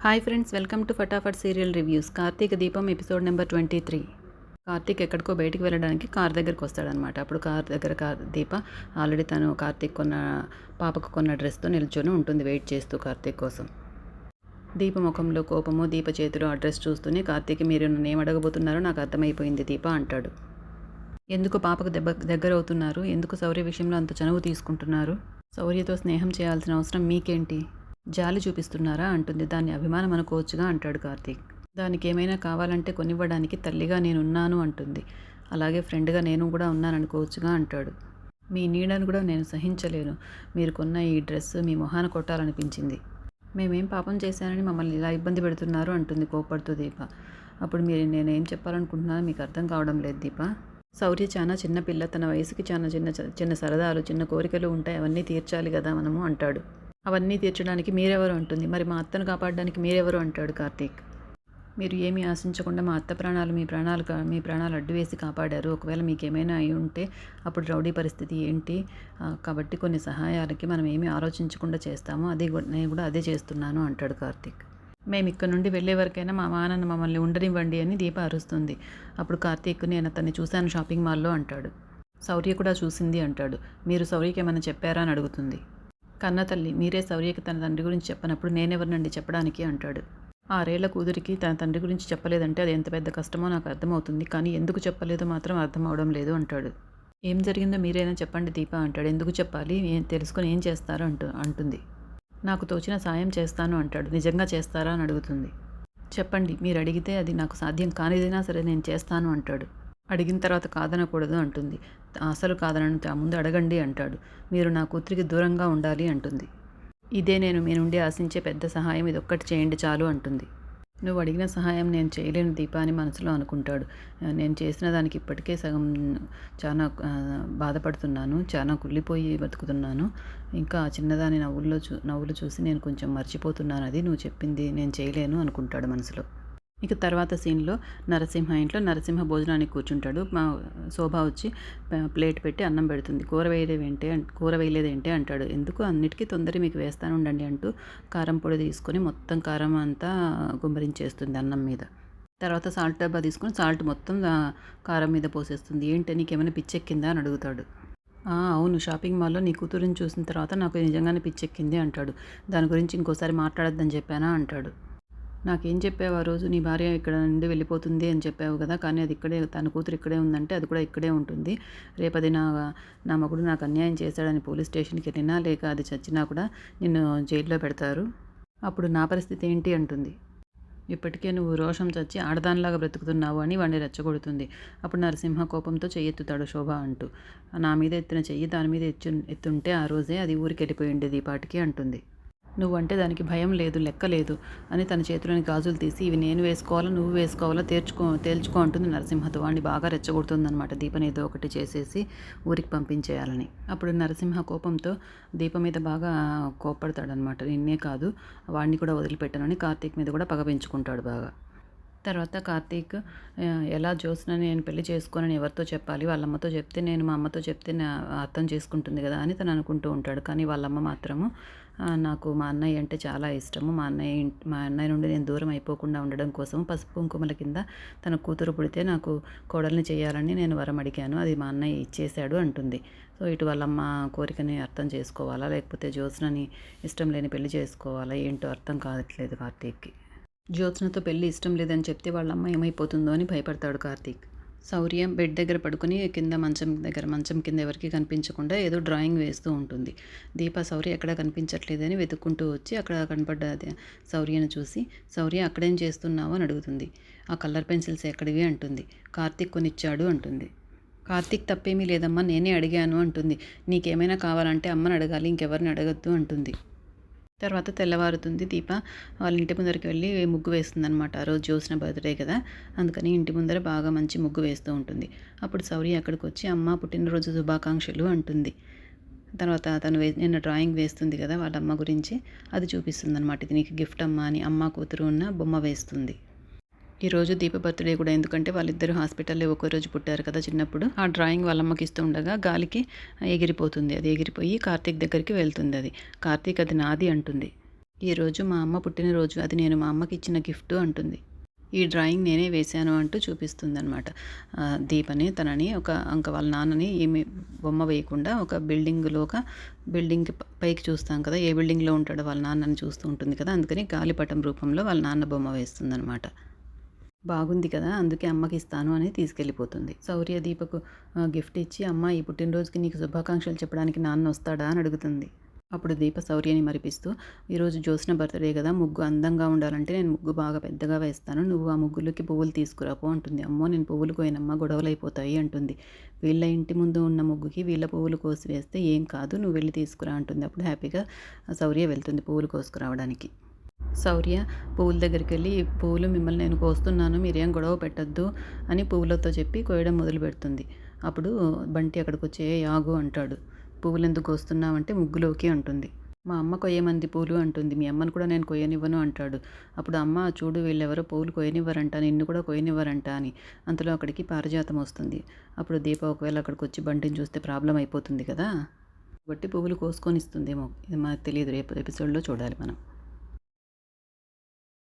Hi friends, welcome to Phataphat serial reviews. Karthika Deepam episode number 23. Karthik ఎక్కడికో బయటికి వెళ్ళడానికి కార్ దగ్గరికి వస్తాడనమాట. అప్పుడు కార్ దగ్గర దీప ఆల్రెడీ తను కార్తీక్ పాపకు కొన్న డ్రెస్తో నిల్చొని ఉంటుంది, వెయిట్ చేస్తూ కార్తీక్ కోసం. దీప ముఖంలో కోపము, దీప చేతిలో ఆ డ్రెస్ చూస్తూనే కార్తీక్, మీరు నన్ను ఏం అడగబోతున్నారో నాకు అర్థమైపోయింది దీప అంటాడు. ఎందుకు పాపకు దగ్గర అవుతున్నారు? ఎందుకు శౌర్య విషయంలో అంత చనువు తీసుకుంటున్నారు? శౌర్యతో స్నేహం చేయాల్సిన అవసరం మీకేంటి? జాలి చూపిస్తున్నారా అంటుంది. దాన్ని అభిమానం అనుకోవచ్చుగా అంటాడు కార్తీక్. దానికి ఏమైనా కావాలంటే కొనివ్వడానికి తల్లిగా నేనున్నాను అంటుంది. అలాగే ఫ్రెండ్గా నేను కూడా ఉన్నాననుకోవచ్చుగా అంటాడు. మీ నీడను కూడా నేను సహించలేను. మీరు కొన్న ఈ డ్రెస్ మీ మొహాన కొట్టాలనిపించింది. మేమేం పాపం చేశానని మమ్మల్ని ఇలా ఇబ్బంది పెడుతున్నారు అంటుంది కోపడుతూ దీప. అప్పుడు నేనేం చెప్పాలనుకుంటున్నానో మీకు అర్థం కావడం లేదు దీప. శౌర్య చాలా చిన్నపిల్ల, తన వయసుకి చాలా చిన్న సరదాలు, చిన్న కోరికలు ఉంటాయి, అవన్నీ తీర్చాలి కదా మనము అంటాడు. అవన్నీ తీర్చడానికి మీరెవరు అంటుంది. మరి మా అత్తను కాపాడడానికి మీరెవరు అంటాడు కార్తీక్. మీరు ఏమీ ఆశించకుండా మా అత్త ప్రాణాలు మీ ప్రాణాలు అడ్డు వేసి కాపాడారు. ఒకవేళ మీకేమైనా అయి ఉంటే అప్పుడు రౌడీ పరిస్థితి ఏంటి? కాబట్టి కొన్ని సహాయాలకి మనం ఏమీ ఆలోచించకుండా చేస్తాము. నేను కూడా అదే చేస్తున్నాను అంటాడు కార్తీక్. మేము ఇక్కడ నుండి వెళ్ళే వరకైనా మా నాన్న మమ్మల్ని ఉండనివ్వండి అని దీప అరుస్తుంది. అప్పుడు కార్తీక్, నేను అతన్ని చూశాను షాపింగ్ మాల్లో అంటాడు. శౌర్య కూడా చూసింది అంటాడు. మీరు శౌర్యకి ఏమైనా చెప్పారా అని అడుగుతుంది. కన్న తల్లి, మీరే శౌర్యకి తన తండ్రి గురించి చెప్పనప్పుడు నేనెవరినండి చెప్పడానికి అంటాడు. 6 ఏళ్ల కూతురికి తన తండ్రి గురించి చెప్పలేదంటే అది ఎంత పెద్ద కష్టమో నాకు అర్థమవుతుంది, కానీ ఎందుకు చెప్పలేదో మాత్రం అర్థం అవడం లేదు అంటాడు. ఏం జరిగిందో మీరైనా చెప్పండి దీప అంటాడు. ఎందుకు చెప్పాలి? తెలుసుకొని ఏం చేస్తారో అంటుంది. నాకు తోచిన సాయం చేస్తాను అంటాడు. నిజంగా చేస్తారా అని అడుగుతుంది. చెప్పండి, మీరు అడిగితే అది నాకు సాధ్యం కానిదైనా సరే నేను చేస్తాను అంటాడు. అడిగిన తర్వాత కాదనకూడదు అంటుంది. అసలు కాదనను ముందు అడగండి అంటాడు. మీరు నా కూతురికి దూరంగా ఉండాలి అంటుంది. ఇదే నేను మీ నుండి ఆశించే పెద్ద సహాయం, ఇదొక్కటి చేయండి చాలు అంటుంది. నువ్వు అడిగిన సహాయం నేను చేయలేను దీప అని మనసులో అనుకుంటాడు. నేను చేసిన దానికి ఇప్పటికే సగం చాలా బాధపడుతున్నాను, చాలా కుళ్ళిపోయి బతుకుతున్నాను. ఇంకా చిన్నదాని నవ్వులు చూసి నేను కొంచెం మర్చిపోతున్నాను. అది నువ్వు చెప్పింది నేను చేయలేను అనుకుంటాడు మనసులో. ఇక తర్వాత సీన్లో నరసింహ ఇంట్లో నరసింహ భోజనానికి కూర్చుంటాడు. మా శోభ వచ్చి ప్లేట్ పెట్టి అన్నం పెడుతుంది. కూర వేయలేదేంటి అంటాడు. ఎందుకు, అన్నిటికీ తొందర మీకు వేస్తాను ఉండండి అంటూ కారం పొడి తీసుకొని మొత్తం కారం అంతా గుమ్మరించేస్తుంది అన్నం మీద. తర్వాత సాల్ట్ డబ్బా తీసుకొని సాల్ట్ మొత్తం కారం మీద పోసేస్తుంది. ఏంటి, నీకేమైనా పిచ్చెక్కిందా అని అడుగుతాడు. అవును, షాపింగ్ మాల్లో నీ కూతురుని చూసిన తర్వాత నాకు నిజంగానే పిచ్చెక్కింది అంటాడు. దాని గురించి ఇంకోసారి మాట్లాడొద్దని చెప్పానా అంటాడు. నాకేం చెప్పావు ఆ రోజు? నీ భార్య ఇక్కడ నుండి వెళ్ళిపోతుంది అని చెప్పావు కదా, కానీ అది ఇక్కడే, తన కూతురు ఇక్కడే ఉందంటే అది కూడా ఇక్కడే ఉంటుంది. రేపది నా మగుడు నాకు అన్యాయం చేశాడని పోలీస్ స్టేషన్కి వెళ్ళినా, లేక అది చచ్చినా కూడా నిన్ను జైల్లో పెడతారు. అప్పుడు నా పరిస్థితి ఏంటి అంటుంది. ఇప్పటికే నువ్వు రోషం చచ్చి ఆడదానిలాగా బ్రతుకుతున్నావు అని వాడిని రెచ్చగొడుతుంది. అప్పుడు నరసింహ కోపంతో చెయ్యెత్తుతాడు శోభ అంటూ. నా మీద ఎత్తిన చెయ్యి దాని మీద ఎత్తుంటే ఆ రోజే అది ఊరికి వెళ్ళిపోయి ఉండేది ఈ పాటికి అంటుంది. నువ్వంటే దానికి భయం లేదు, లెక్క లేదు అని తన చేతిలోని గాజులు తీసి, ఇవి నేను వేసుకోవాలా నువ్వు వేసుకోవాలా తేల్చుకో అంటుంది నరసింహతో. వాడిని బాగా రెచ్చగొడుతుందనమాట. దీపని ఏదో ఒకటి చేసేసి ఊరికి పంపించేయాలని. అప్పుడు నరసింహ కోపంతో దీప మీద బాగా కోప్పడతాడనమాట. నిన్నే కాదు వాడిని కూడా వదిలిపెట్టనని కార్తీక్ మీద కూడా పగ పెంచుకుంటాడు బాగా. తర్వాత కార్తీక్, ఎలా జ్యోత్స్నని నేను పెళ్లి చేసుకోనని ఎవరితో చెప్పాలి? వాళ్ళమ్మతో చెప్తే, నేను మా అమ్మతో చెప్తే అర్థం చేసుకుంటుంది కదా అని తను అనుకుంటూ ఉంటాడు. కానీ వాళ్ళమ్మ మాత్రము, నాకు మా అన్నయ్య అంటే చాలా ఇష్టము, మా అన్నయ్య నుండి నేను దూరం అయిపోకుండా ఉండడం కోసం పసుపు కుంకుమల కింద తన కూతురు పుడితే నాకు కోడల్ని చేయాలని నేను వరం అడిగాను, అది మా అన్నయ్య ఇచ్చేశాడు అంటుంది. సో ఇటు వాళ్ళమ్మ కోరికని అర్థం చేసుకోవాలా, లేకపోతే జ్యోత్స్నని ఇష్టం లేని పెళ్లి చేసుకోవాలా, ఏంటో అర్థం కావట్లేదు కార్తీక్కి. జ్యోత్స్నతో పెళ్లి ఇష్టం లేదని చెప్తే వాళ్ళమ్మ ఏమైపోతుందో అని భయపడతాడు కార్తీక్. శౌర్య బెడ్ దగ్గర పడుకుని కింద మంచం కింద ఎవరికి కనిపించకుండా ఏదో డ్రాయింగ్ వేస్తూ ఉంటుంది. దీప శౌర్య ఎక్కడా కనిపించట్లేదని వెతుక్కుంటూ వచ్చి అక్కడ కనపడ్డ శౌర్యను చూసి, శౌర్య అక్కడేం చేస్తున్నావు అని అడుగుతుంది. ఆ కలర్ పెన్సిల్స్ ఎక్కడివి అంటుంది. కార్తీక్ కొనిచ్చాడు అంటుంది. కార్తీక్ తప్పేమీ లేదమ్మా, నేనే అడిగాను అంటుంది. నీకేమైనా కావాలంటే అమ్మని అడగాలి, ఇంకెవరిని అడగద్దు అంటుంది. తర్వాత తెల్లవారుతుంది. దీప వాళ్ళ ఇంటి ముందరికి వెళ్ళి ముగ్గు వేస్తుందనమాట. ఆ రోజు జ్యోత్స్న బర్త్డే కదా, అందుకని ఇంటి ముందర బాగా మంచి ముగ్గు వేస్తూ ఉంటుంది. అప్పుడు శౌర్య అక్కడికి వచ్చి, అమ్మ పుట్టినరోజు శుభాకాంక్షలు అంటుంది. తర్వాత తను నిన్న డ్రాయింగ్ వేస్తుంది కదా వాళ్ళ అమ్మ గురించి, అది చూపిస్తుంది అనమాట. ఇది నీకు గిఫ్ట్ అమ్మ అని అమ్మ కూతురు ఉన్న బొమ్మ వేస్తుంది. ఈరోజు దీప బర్త్డే కూడా, ఎందుకంటే వాళ్ళిద్దరూ హాస్పిటల్లో ఒక్కో రోజు పుట్టారు కదా చిన్నప్పుడు. ఆ డ్రాయింగ్ వాళ్ళమ్మకి ఇస్తూ ఉండగా గాలికి ఎగిరిపోతుంది. అది ఎగిరిపోయి కార్తీక్ దగ్గరికి వెళ్తుంది. అది కార్తీక్, అది నాది అంటుంది. ఈరోజు మా అమ్మ పుట్టినరోజు, అది నేను మా అమ్మకి ఇచ్చిన గిఫ్ట్ అంటుంది. ఈ డ్రాయింగ్ నేనే వేశాను అంటూ చూపిస్తుందనమాట. దీపని తనని ఇంకా వాళ్ళ నాన్నని ఏమి బొమ్మ వేయకుండా ఒక బిల్డింగ్‌కి పైకి చూస్తాం కదా! ఏ బిల్డింగ్‌లో ఉంటాడో వాళ్ళ నాన్నని చూస్తూ ఉంటుంది కదా! అందుకని గాలిపటం రూపంలో వాళ్ళ నాన్న బొమ్మ వేస్తుందనమాట. బాగుంది కదా! అందుకే అమ్మకిస్తాను అని తీసుకెళ్ళిపోతుంది. శౌర్య దీపకు గిఫ్ట్ ఇచ్చి, "అమ్మ ఈ పుట్టినరోజుకి నీకు శుభాకాంక్షలు చెప్పడానికి నాన్నొస్తాడా?" అని అడుగుతుంది. అప్పుడు దీప శౌర్యని మరిపిస్తూ, "ఈరోజు జ్యోత్స్న బర్త్‌డే కదా! ముగ్గు అందంగా ఉండాలంటే నేను ముగ్గు బాగా పెద్దగా వేస్తాను. నువ్వు ఆ ముగ్గులకి పువ్వులు తీసుకురా పో" అంటుంది. "అమ్మో! నేను పువ్వులు కోయనమ్మా, గొడవలైపోతాయి" అంటుంది. "వీళ్ళ ఇంటి ముందు ఉన్న ముగ్గుకి వీళ్ళ పువ్వులు కోసి వేస్తే ఏం కాదు. నువ్వు వెళ్లి తీసుకురా" అంటుంది. అప్పుడు హ్యాపీగా శౌర్య వెళ్తుంది పువ్వులు కోసుకురావడానికి. శౌర్య పువ్వుల దగ్గరికెళ్ళి, "ఈ పువ్వులు మిమ్మల్ని నేను కోస్తున్నాను, మీరేం గొడవ పెట్టొద్దు" అని పువ్వులతో చెప్పి కోయడం మొదలుపెడుతుంది. అప్పుడు బంటి అక్కడికొచ్చి, "ఏయ్ ఆగు" అంటాడు. "పువ్వులెందుకు కోస్తున్నావంటే ముగ్గులోకి" అంటుంది. "మా అమ్మ కొయ్యమంది పూలు" అంటుంది. "మీ అమ్మని కూడా నేను కొయ్యనివ్వను" అంటాడు. అప్పుడు "అమ్మ చూడు, వీళ్ళెవరో పువ్వులు కొయ్యనివ్వరంట, నిన్ను కూడా కొయ్యనివ్వరంట" అని. అంతలో అక్కడికి పారిజాతం వస్తుంది. అప్పుడు దీప ఒకవేళ అక్కడికొచ్చి బంటిని చూస్తే ప్రాబ్లమ్ అయిపోతుంది కదా! కాబట్టి పువ్వులు కోసుకొనిస్తుందేమో. ఇది మనకు తెలీదు. రేపు ఎపిసోడ్‌లో చూడాలి మనం.